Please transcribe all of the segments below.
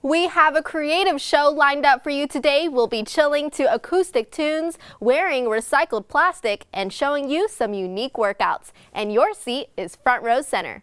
We have a creative show lined up for you today. We'll be chilling to acoustic tunes, wearing recycled plastic, and showing you some unique workouts. And your seat is front row center.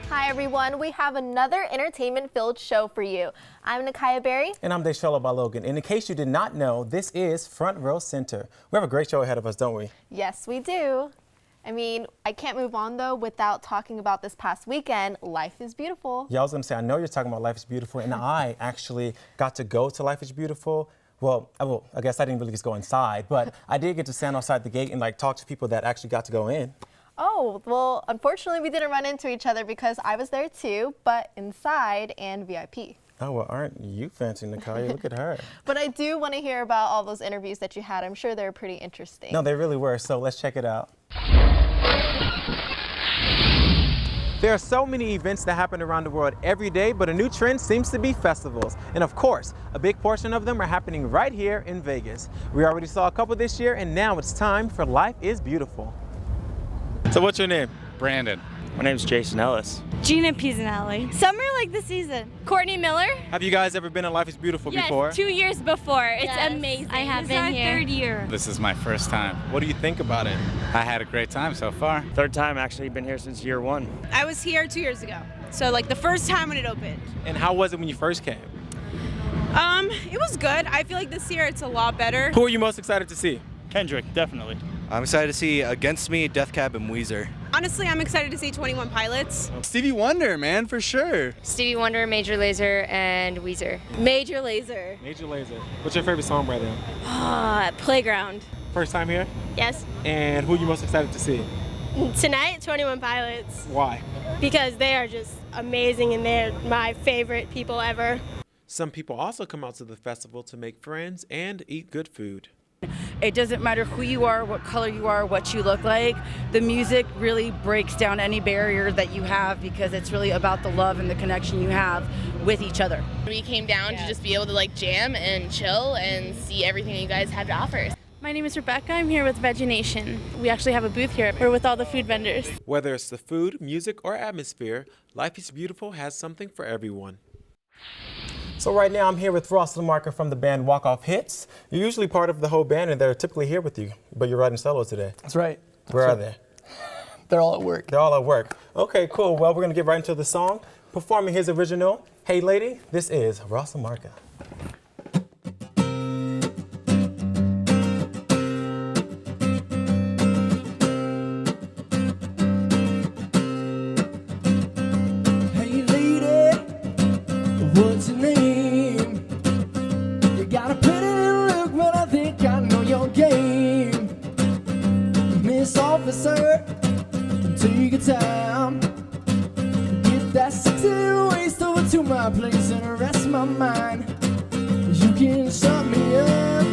Hi everyone, we have another entertainment-filled show for you. I'm Nakaya Berry. And I'm Deshola Balogan. And in case you did not know, this is Front Row Center. We have a great show ahead of us, don't we? Yes, we do. I mean, I can't move on though without talking about this past weekend, Life is Beautiful. Yeah, I was gonna say, I know you're talking about Life is Beautiful, and I actually got to go to Life is Beautiful. Well, I guess I didn't really just go inside, but I did get to stand outside the gate and talk to people that actually got to go in. Oh, well, unfortunately we didn't run into each other because I was there too, but inside and VIP. Oh, well, aren't you fancy, Nakaya? Look at her. But I do want to hear about all those interviews that you had. I'm sure they're pretty interesting. No, they really were, so let's check it out. There are so many events that happen around the world every day, but a new trend seems to be festivals. And of course, a big portion of them are happening right here in Vegas. We already saw a couple this year, and now it's time for Life is Beautiful. So what's your name? Brandon. My name's Jason Ellis. Gina Pisanelli. Summer like the season. Courtney Miller. Have you guys ever been in Life is Beautiful before? 2 years before. It's Yes, amazing. I have This is been our here. third year. This is my first time. What do you think about it? I had a great time so far. Third time, actually, been here since year one. I was here 2 years ago. So like the first time when it opened. And how was it when you first came? It was good. I feel like this year it's a lot better. Who are you most excited to see? Kendrick, definitely. I'm excited to see Against Me, Death Cab, and Weezer. Honestly, I'm excited to see 21 Pilots. Stevie Wonder, man, for sure. Stevie Wonder, Major Lazer, and Weezer. Major Lazer. Major Lazer. What's your favorite song by them? Playground. First time here? Yes. And who are you most excited to see? Tonight, 21 Pilots. Why? Because they are just amazing and they're my favorite people ever. Some people also come out to the festival to make friends and eat good food. It doesn't matter who you are, what color you are, what you look like. The music really breaks down any barrier that you have because it's really about the love and the connection you have with each other. We came down to just be able to jam and chill and see everything you guys have to offer. My name is Rebecca. I'm here with Vegination. We actually have a booth here. We're with all the food vendors. Whether it's the food, music, or atmosphere, Life is Beautiful has something for everyone. So right now I'm here with Ross Lamarca from the band Walk Off Hits. You're usually part of the whole band and they're typically here with you, but you're riding solo today. That's right. Where are they? They're all at work. They're all at work. Okay, cool. Well, we're gonna get right into the song. Performing his original, Hey Lady, this is Ross Lamarca. Hey lady, what's your name? You got a pretty little look, but I think I know your game. Miss Officer, take your time. Get that sexy waist over to my place and rest my mind. You can shut me up,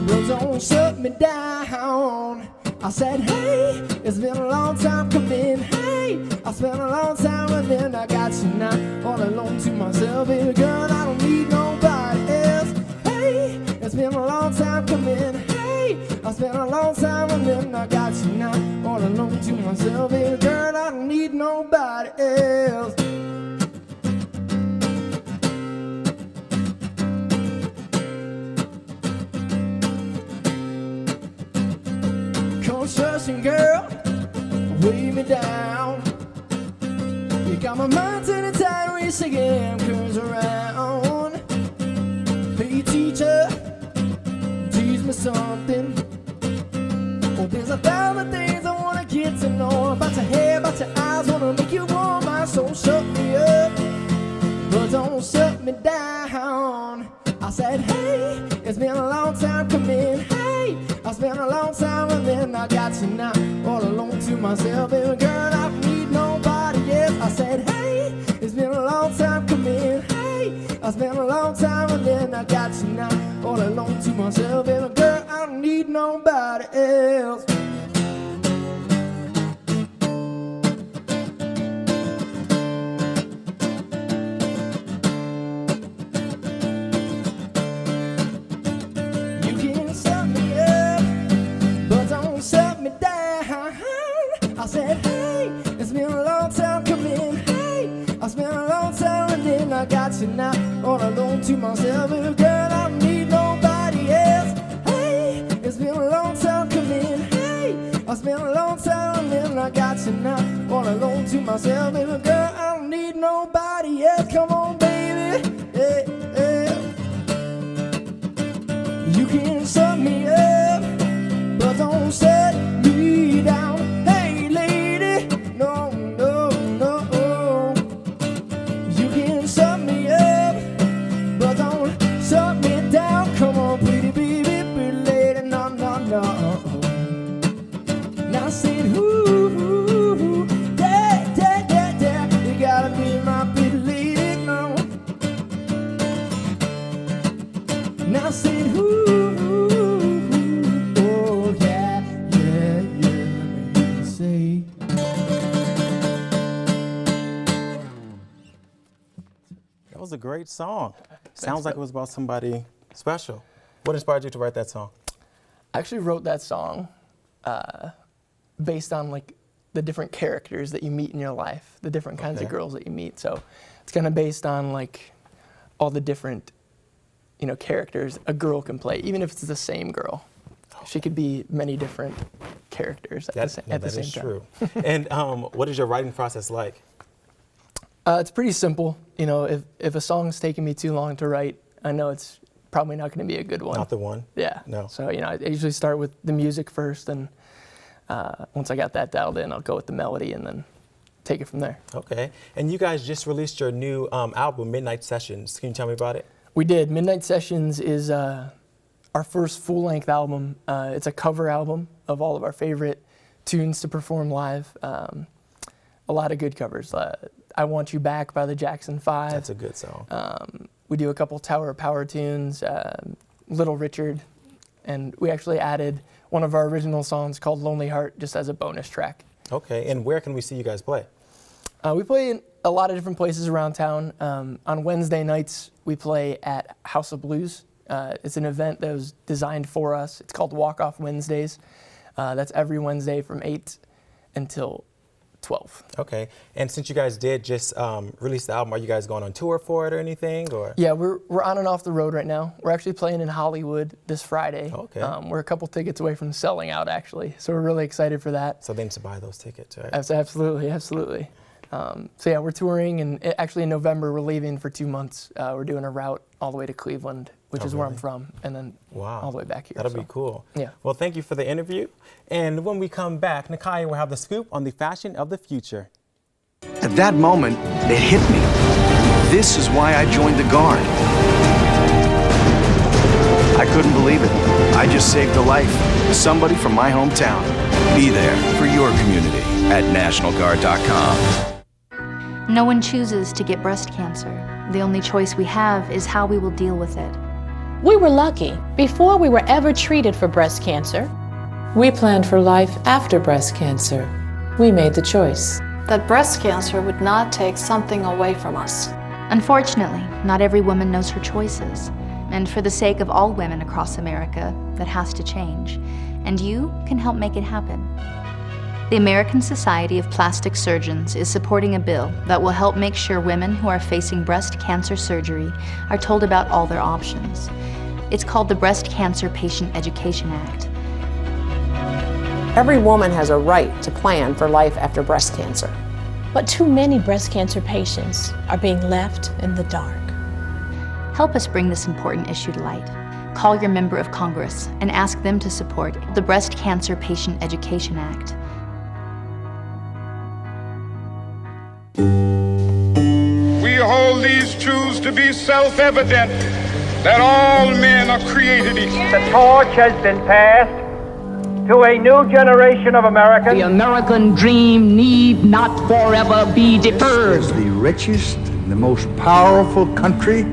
but don't shut me down. I said, hey, it's been a long time coming. Hey, I spent a long time and then I got you now, all alone to myself. Baby girl, I don't need nobody else. Hey, it's been a long time coming. Hey, I spent a long time and then I got you now, all alone to myself. Baby girl, I don't need nobody else. Construction girl, weigh me down. You got my mind turning tight when you shake them curves around. Hey teacher, teach me something. Oh, there's 1,000 things I wanna get to know about your hair, about your eyes. Wanna make you warm my soul. Shut me up, but don't shut me down. I said, hey, it's been a long time coming. Hey, I spent a long time and then I got you now, all alone to myself. Baby girl, I don't need nobody else. I said, hey, it's been a long time coming. Hey, I spent a long time and then I got you now, all alone to myself. Baby girl, I don't need nobody else. you now, all alone to myself. Baby girl, I don't need nobody else. Hey, it's been a long time coming. Hey, it's been a long time and I got you now, all alone to myself. Baby girl, I don't need nobody else. Come on, baby. Hey, hey. You can shut me up, but don't shut me down. Hey, lady, no, no, no. You can shut me up, but don't shut me down. Come on, pretty baby, pretty lady, no, no, no. Now I said, ooh, yeah, yeah, yeah, yeah. You gotta be my pretty lady, no. Now I said, ooh. That was a great song. Sounds like it was about somebody special. What inspired you to write that song? I actually wrote that song based on like the different characters that you meet in your life, the different kinds of girls that you meet. So it's kind of based on like all the different, characters a girl can play, even if it's the same girl. She could be many different characters at the same time. That is true. And what is your writing process like? It's pretty simple. If a song's taking me too long to write, I know it's probably not going to be a good one. Not the one? Yeah. No. So, I usually start with the music first, and once I got that dialed in, I'll go with the melody and then take it from there. Okay. And you guys just released your new album, Midnight Sessions. Can you tell me about it? We did. Midnight Sessions is our first full-length album. It's a cover album of all of our favorite tunes to perform live. A lot of good covers. I Want You Back by the Jackson 5. That's a good song. We do a couple Tower of Power tunes, Little Richard, and we actually added one of our original songs called Lonely Heart just as a bonus track. Okay, and where can we see you guys play? We play in a lot of different places around town. On Wednesday nights, we play at House of Blues. It's an event that was designed for us. It's called Walk Off Wednesdays. That's every Wednesday from 8 until 12. Okay, and since you guys did just release the album, are you guys going on tour for it or anything? Or yeah, we're on and off the road right now. We're actually playing in Hollywood this Friday. Okay. We're a couple tickets away from selling out actually, so we're really excited for that. So they need to buy those tickets, right? Absolutely, absolutely. So yeah, we're touring, and actually in November we're leaving for 2 months. We're doing a route all the way to Cleveland, which is where I'm from, and then all the way back here. That'll be cool. Yeah. Well, thank you for the interview. And when we come back, Nakaya will have the scoop on the fashion of the future. At that moment, it hit me. This is why I joined the Guard. I couldn't believe it. I just saved a life. Somebody from my hometown. Be there for your community at NationalGuard.com. No one chooses to get breast cancer. The only choice we have is how we will deal with it. We were lucky. Before we were ever treated for breast cancer, we planned for life after breast cancer. We made the choice that breast cancer would not take something away from us. Unfortunately, not every woman knows her choices. And for the sake of all women across America, that has to change. And you can help make it happen. The American Society of Plastic Surgeons is supporting a bill that will help make sure women who are facing breast cancer surgery are told about all their options. It's called the Breast Cancer Patient Education Act. Every woman has a right to plan for life after breast cancer. But too many breast cancer patients are being left in the dark. Help us bring this important issue to light. Call your member of Congress and ask them to support the Breast Cancer Patient Education Act. We hold these truths to be self-evident, that all men are created equal. The torch has been passed to a new generation of Americans. The American dream need not forever be deferred. This is the richest and the most powerful country .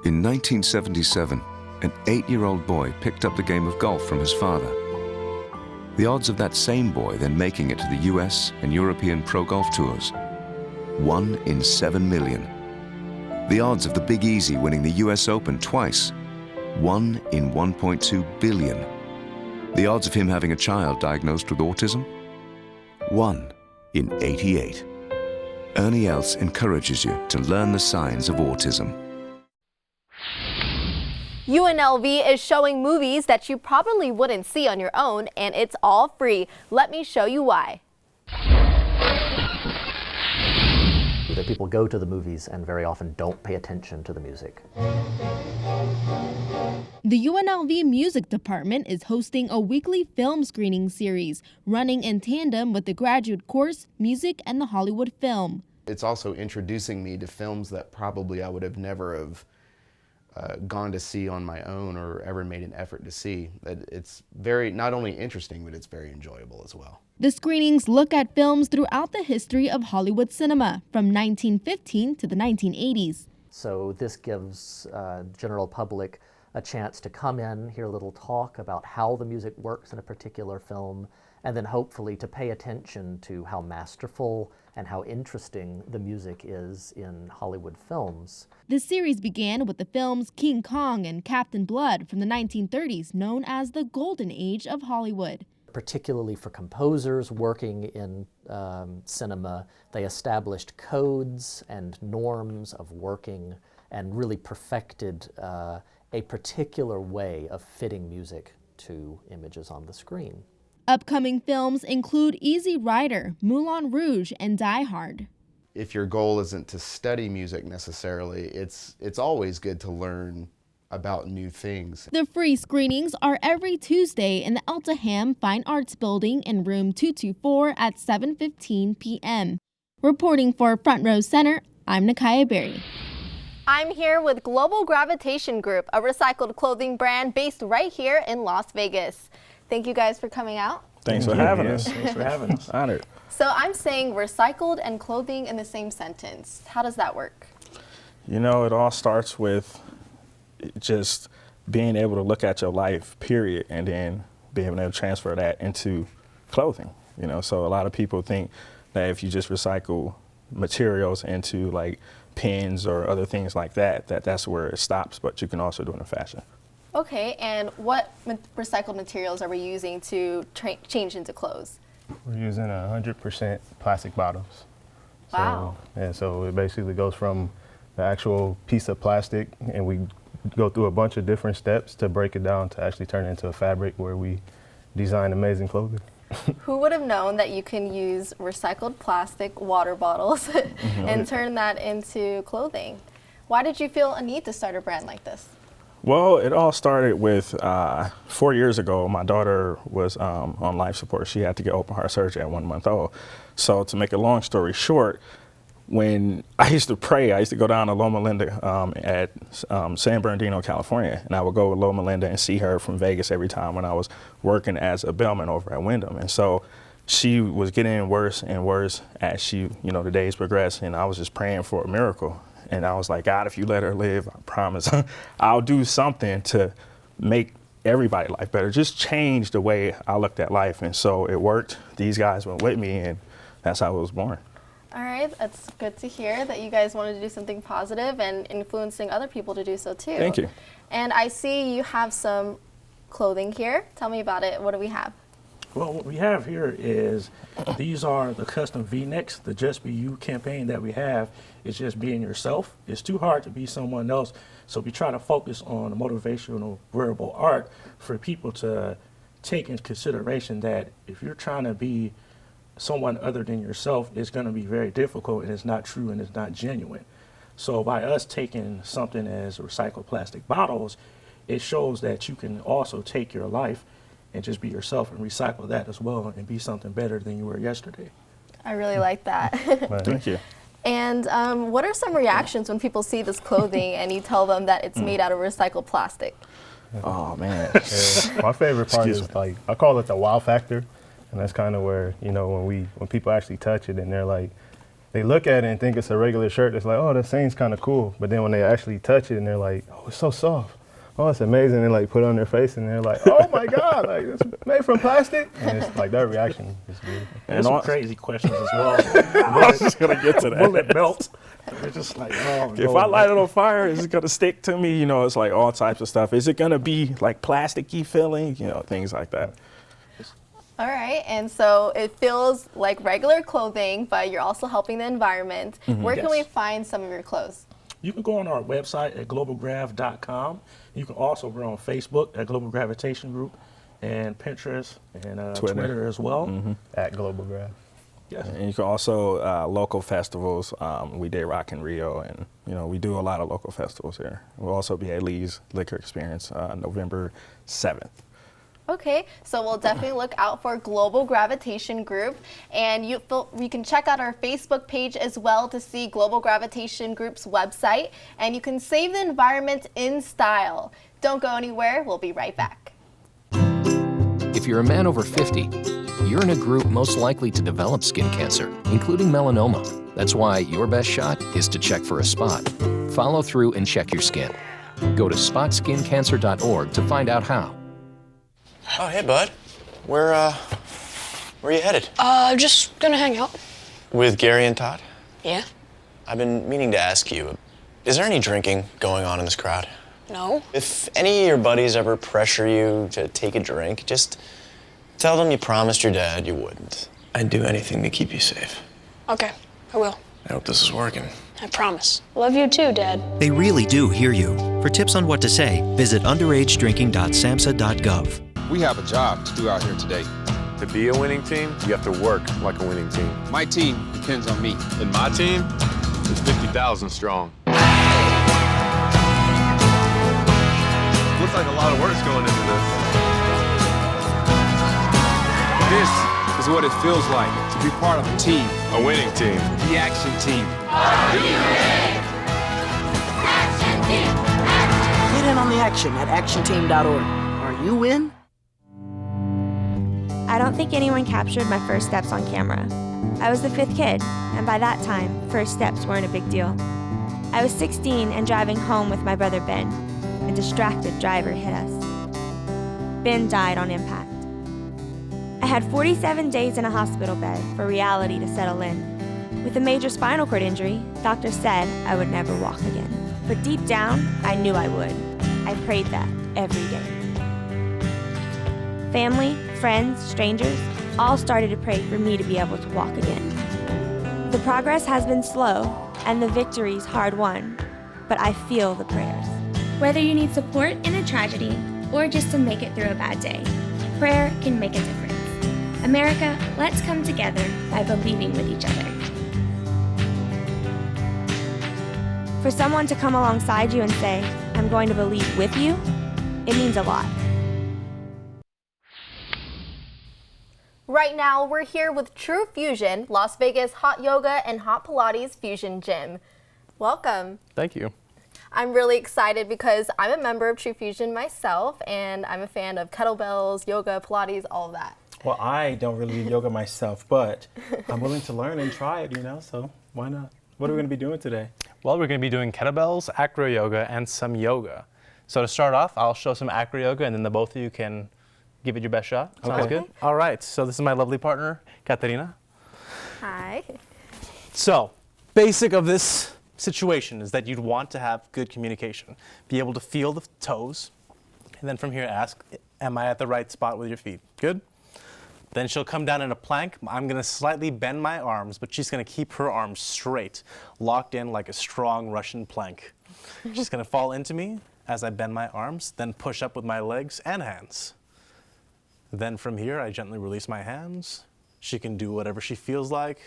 In 1977, an 8-year-old boy picked up the game of golf from his father. The odds of that same boy then making it to the US and European Pro Golf Tours, 1 in 7 million. The odds of the Big Easy winning the US Open twice, 1 in 1.2 billion. The odds of him having a child diagnosed with autism? 1 in 88. Ernie Els encourages you to learn the signs of autism. UNLV is showing movies that you probably wouldn't see on your own, and it's all free. Let me show you why. That people go to the movies and very often don't pay attention to the music. The UNLV Music Department is hosting a weekly film screening series, running in tandem with the graduate course, Music and the Hollywood Film. It's also introducing me to films that probably I would have never have gone to see on my own or ever made an effort to see. It's very, not only interesting, but it's very enjoyable as well. The screenings look at films throughout the history of Hollywood cinema, from 1915 to the 1980s. So this gives general public a chance to come in, hear a little talk about how the music works in a particular film, and then hopefully to pay attention to how masterful and how interesting the music is in Hollywood films. The series began with the films King Kong and Captain Blood from the 1930s, known as the Golden Age of Hollywood. Particularly for composers working in cinema, they established codes and norms of working and really perfected a particular way of fitting music to images on the screen. Upcoming films include Easy Rider, Moulin Rouge, and Die Hard. If your goal isn't to study music necessarily, it's always good to learn about new things. The free screenings are every Tuesday in the Eltaham Fine Arts Building in room 224 at 7:15 p.m. Reporting for Front Row Center, I'm Nakaya Berry. I'm here with Global Gravitation Group, a recycled clothing brand based right here in Las Vegas. Thank you guys for coming out. Thanks for having us. Thanks for having us. Honored. So I'm saying recycled and clothing in the same sentence. How does that work? You know, it all starts with just being able to look at your life, period, and then being able to transfer that into clothing. You know, so a lot of people think that if you just recycle materials into like pins or other things like that, that's where it stops, but you can also do it in fashion. Okay, and what recycled materials are we using to change into clothes? We're using 100% plastic bottles. Wow. So it basically goes from the actual piece of plastic, and we go through a bunch of different steps to break it down to actually turn it into a fabric where we design amazing clothing. Who would have known that you can use recycled plastic water bottles and turn that into clothing? Why did you feel a need to start a brand like this? Well, it all started with 4 years ago. My daughter was on life support. She had to get open heart surgery at 1 month old. So to make a long story short, when I used to pray, I used to go down to Loma Linda at San Bernardino, California, and I would go with Loma Linda and see her from Vegas every time when I was working as a bellman over at Wyndham. And so she was getting worse and worse as the days progressed, and I was just praying for a miracle. And I was like, God, if you let her live, I promise I'll do something to make everybody's life better. Just change the way I looked at life. And so it worked. These guys went with me, and that's how it was born. All right, that's good to hear that you guys wanted to do something positive and influencing other people to do so too. Thank you. And I see you have some clothing here. Tell me about it. What do we have? Well, what we have here is, these are the custom V-necks, the Just Be You campaign that we have. It's just being yourself. It's too hard to be someone else. So we try to focus on motivational wearable art for people to take into consideration that if you're trying to be someone other than yourself, it's going to be very difficult, and it's not true and it's not genuine. So by us taking something as recycled plastic bottles, it shows that you can also take your life and just be yourself and recycle that as well and be something better than you were yesterday. I really like that. Thank you. And what are some reactions when people see this clothing and you tell them that it's made out of recycled plastic? Oh, man. My favorite part is, like, I call it the wow factor. And that's kind of where, when people actually touch it and they're like, they look at it and think it's a regular shirt, it's like, oh, that seems kind of cool. But then when they actually touch it and they're like, oh, it's so soft. Oh, it's amazing. They like put it on their face and they're like, oh my God, like it's made from plastic. And it's like that reaction is beautiful. And some crazy questions as well. I was just gonna get to that. Will it melt? We're just like, oh, if I light it on fire, is it gonna stick to me? You know, it's like all types of stuff. Is it gonna be like plasticky feeling? You know, things like that. All right, and so it feels like regular clothing, but you're also helping the environment. Where can we find some of your clothes? You can go on our website at globalgrav.com. You can also go on Facebook at Global Gravitation Group, and Pinterest and Twitter as well at Global Grav. Yes. And you can also local festivals. We did Rock in Rio, and you know we do a lot of local festivals here. We'll also be at Lee's Liquor Experience November 7th. Okay, so we'll definitely look out for Global Gravitation Group, and you can check out our Facebook page as well to see Global Gravitation Group's website, and you can save the environment in style. Don't go anywhere, we'll be right back. If you're a man over 50, you're in a group most likely to develop skin cancer, including melanoma. That's why your best shot is to check for a spot. Follow through and check your skin. Go to spotskincancer.org to find out how. Oh, hey, bud. Where are you headed? Just gonna hang out. With Gary and Todd? Yeah? I've been meaning to ask you, is there any drinking going on in this crowd? No. If any of your buddies ever pressure you to take a drink, just tell them you promised your dad you wouldn't. I'd do anything to keep you safe. Okay, I will. I hope this is working. I promise. Love you too, Dad. They really do hear you. For tips on what to say, visit underagedrinking.samhsa.gov. We have a job to do out here today. To be a winning team, you have to work like a winning team. My team depends on me. And my team is 50,000 strong. Looks like a lot of work's going into this. This is what it feels like to be part of a team. A winning team. The Action Team. Are you in? Action Team! Action! Get in on the action at actionteam.org. Are you in? I don't think anyone captured my first steps on camera. I was the 5th kid, and by that time, first steps weren't a big deal. I was 16 and driving home with my brother Ben. A distracted driver hit us. Ben died on impact. I had 47 days in a hospital bed for reality to settle in. With a major spinal cord injury, doctors said I would never walk again. But deep down, I knew I would. I prayed that every day. Family, friends, strangers, all started to pray for me to be able to walk again. The progress has been slow, and the victories hard-won, but I feel the prayers. Whether you need support in a tragedy or just to make it through a bad day, prayer can make a difference. America, let's come together by believing with each other. For someone to come alongside you and say, I'm going to believe with you, it means a lot. Right now, we're here with True Fusion, Las Vegas Hot Yoga and Hot Pilates Fusion Gym. Welcome. Thank you. I'm really excited because I'm a member of True Fusion myself, and I'm a fan of kettlebells, yoga, Pilates, all of that. Well, I don't really do yoga myself, but I'm willing to learn and try it, you know, so why not? What are we going to be doing today? Well, we're going to be doing kettlebells, acro yoga, and some yoga. So to start off, I'll show some acro yoga, and then the both of you can give it your best shot. Sounds good? All right, so this is my lovely partner, Katerina. Hi. So, basic of this situation is that you'd want to have good communication. Be able to feel the toes, and then from here ask, am I at the right spot with your feet? Good? Then she'll come down in a plank. I'm gonna slightly bend my arms, but she's gonna keep her arms straight, locked in like a strong Russian plank. She's gonna fall into me as I bend my arms, then push up with my legs and hands. Then from here, I gently release my hands. She can do whatever she feels like.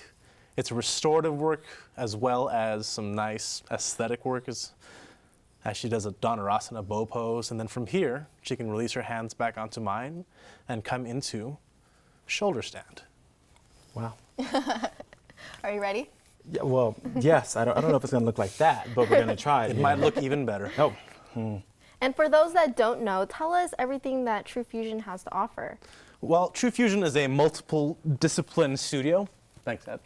It's restorative work as well as some nice aesthetic work as she does a Dhanurasana bow pose. And then from here, she can release her hands back onto mine and come into shoulder stand. Wow. Are you ready? Yeah, well, yes. I don't know if it's going to look like that, but we're going to try it. It might look even better. Oh. And for those that don't know, tell us everything that True Fusion has to offer. Well, True Fusion is a multiple discipline studio. Thanks, Ed.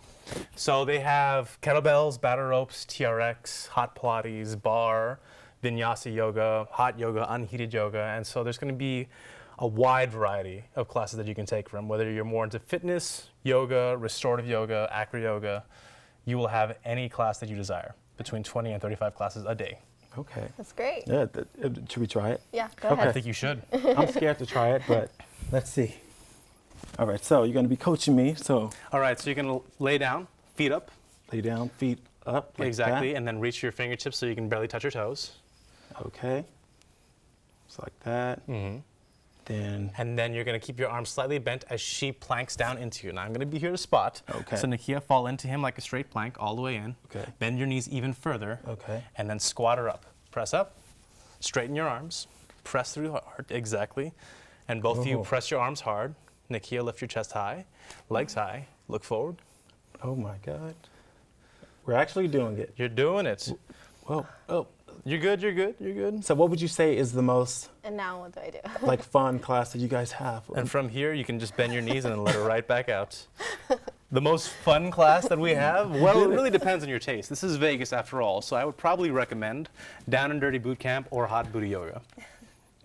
So they have kettlebells, battle ropes, TRX, hot Pilates, bar, vinyasa yoga, hot yoga, unheated yoga. And so there's going to be a wide variety of classes that you can take from, whether you're more into fitness, yoga, restorative yoga, acro yoga, you will have any class that you desire, between 20 and 35 classes a day. Okay. That's great. Yeah, should we try it? Yeah, go Okay. ahead. I think you should. I'm scared to try it, but let's see. All right, so you're going to be coaching me, so. All right, so you're going to lay down, feet up. Lay down, feet up, like Exactly, that. and then reach your fingertips so you can barely touch your toes. Okay. Just like that. Then. And then you're going to keep your arms slightly bent as she planks down into you. Now I'm going to be here to spot. Okay. So Nakia, fall into him like a straight plank all the way in. Okay. Bend your knees even further. Okay. And then squat her up. Press up. Straighten your arms. Press through hard. Exactly. And both of you press your arms hard. Nakia, lift your chest high. Legs high. Look forward. Oh my God. We're actually doing it. You're doing it. Whoa. Oh. You're good, you're good, you're good. So what would you say is the most And now what do I do? like fun class that you guys have? And from here, you can just bend your knees and then let it right back out. The most fun class that we have? Well, it really depends on your taste. This is Vegas after all, so I would probably recommend Down and Dirty Boot Camp or Hot Booty Yoga.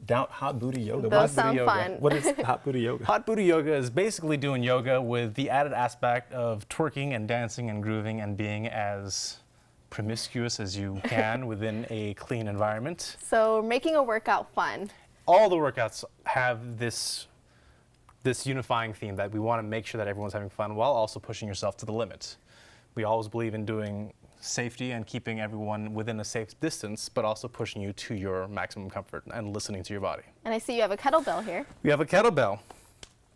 Hot booty yoga. Those sound fun. What is hot booty yoga? Hot booty yoga is basically doing yoga with the added aspect of twerking and dancing and grooving and being as promiscuous as you can within a clean environment. So making a workout fun. All the workouts have this unifying theme that we want to make sure that everyone's having fun while also pushing yourself to the limit. We always believe in doing safety and keeping everyone within a safe distance, but also pushing you to your maximum comfort and listening to your body. And I see you have a kettlebell here. We have a kettlebell.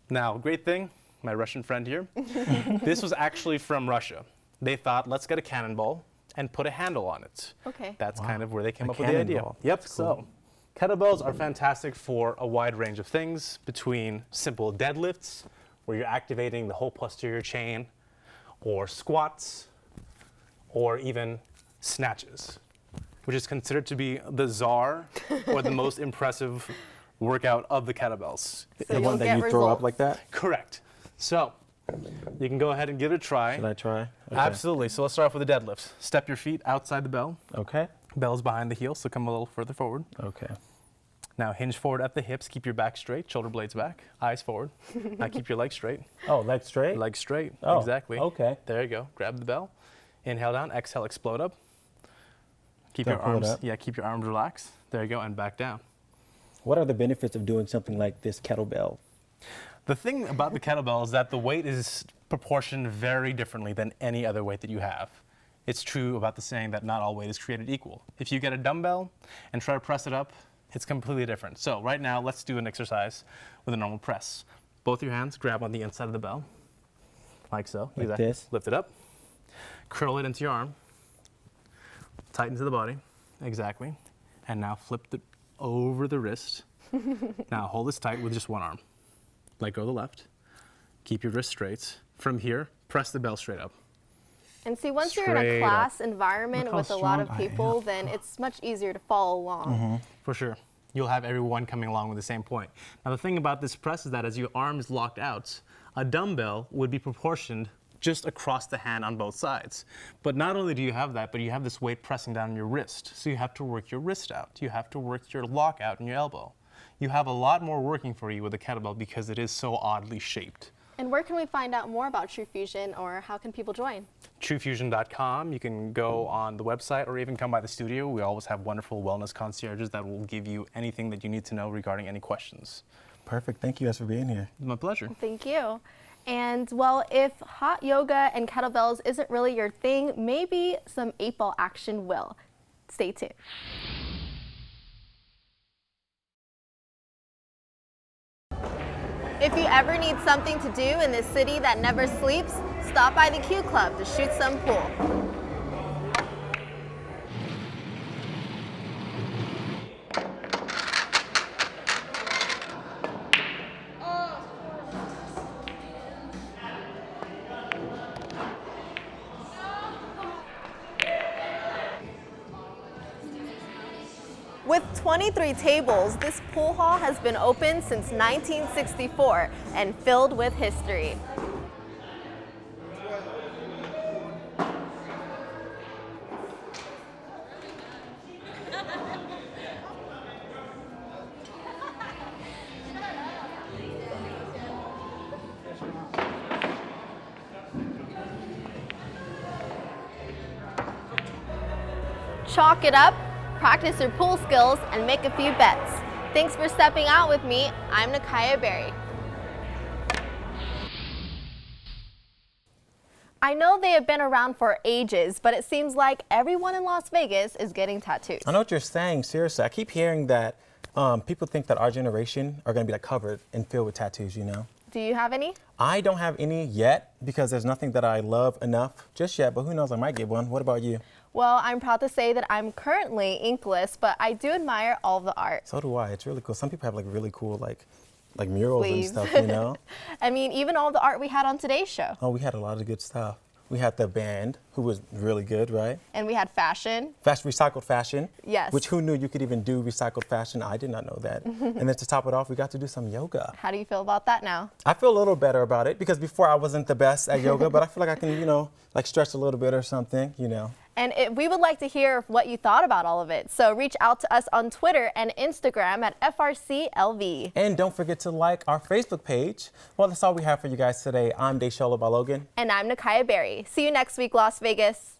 Now, great thing, my Russian friend here, this was actually from Russia. They thought, let's get a cannonball and put a handle on it. Okay. That's kind of where they came A up with the idea. cannonball. Yep, That's so kettlebells are fantastic for a wide range of things, between simple deadlifts, where you're activating the whole posterior chain, or squats, or even snatches, which is considered to be the czar or the most impressive workout of the kettlebells. So The one that you throw up like that? Correct. So you can go ahead and give it a try. Should I try? Okay. Absolutely. So let's start off with the deadlift. Step your feet outside the bell. Okay. Bell's behind the heel, so come a little further forward. Okay. Now hinge forward at the hips, keep your back straight, shoulder blades back, eyes forward. Now keep your legs straight. Oh, legs straight? Legs straight, Oh, exactly. okay. There you go, grab the bell. Inhale down, exhale, explode up. Keep Don't your pull it arms, up. keep your arms relaxed. There you go, and back down. What are the benefits of doing something like this kettlebell? The thing about the kettlebell is that the weight is proportioned very differently than any other weight that you have. It's true about the saying that not all weight is created equal. If you get a dumbbell and try to press it up, it's completely different. So right now, let's do an exercise with a normal press. Both your hands grab on the inside of the bell, like so. Like this? Lift it up, curl it into your arm, tighten to the body, exactly. And now flip it over the wrist. Now hold this tight with just one arm. Let go of the left. Keep your wrist straight. From here, press the bell straight up. And see, once you're in a Straight class environment Look how with a lot of strong I people, am. then it's much easier to follow along. For sure. You'll have everyone coming along with the same point. Now the thing about this press is that as your arm is locked out, a dumbbell would be proportioned just across the hand on both sides. But not only do you have that, but you have this weight pressing down on your wrist. So you have to work your wrist out. You have to work your lock out in your elbow. You have a lot more working for you with a kettlebell because it is so oddly shaped. And where can we find out more about True Fusion, or how can people join? TrueFusion.com. You can go on the website or even come by the studio. We always have wonderful wellness concierges that will give you anything that you need to know regarding any questions. Perfect. Thank you guys for being here. My pleasure. Thank you. And well, if hot yoga and kettlebells isn't really your thing, maybe some 8-ball action will. Stay tuned. If you ever need something to do in this city that never sleeps, stop by the Q Club to shoot some pool. With 23 tables, this pool hall has been open since 1964 and filled with history. chalk it up, practice your pool skills, and make a few bets. Thanks for stepping out with me. I'm Nakaya Berry. I know they have been around for ages, but it seems like everyone in Las Vegas is getting tattoos. I know what you're saying, seriously. I keep hearing that people think that our generation are going to be like covered and filled with tattoos, you know? Do you have any? I don't have any yet because there's nothing that I love enough just yet, but who knows, I might get one. What about you? Well, I'm proud to say that I'm currently inkless, but I do admire all the art. So do I. It's really cool. Some people have like really cool like murals Sleeves. and stuff, you know? I mean, even all the art we had on today's show. Oh, we had a lot of good stuff. We had the band, who was really good, right? And we had fashion. Recycled fashion. Yes. Which who knew you could even do recycled fashion? I did not know that. And then to top it off, we got to do some yoga. How do you feel about that now? I feel a little better about it because before I wasn't the best at yoga, but I feel like I can, you know, like stretch a little bit or something, you know. And we would like to hear what you thought about all of it. So reach out to us on Twitter and Instagram at FRCLV. And don't forget to like our Facebook page. Well, that's all we have for you guys today. I'm Deshola Balogan. And I'm Nakaya Berry. See you next week, Las Vegas.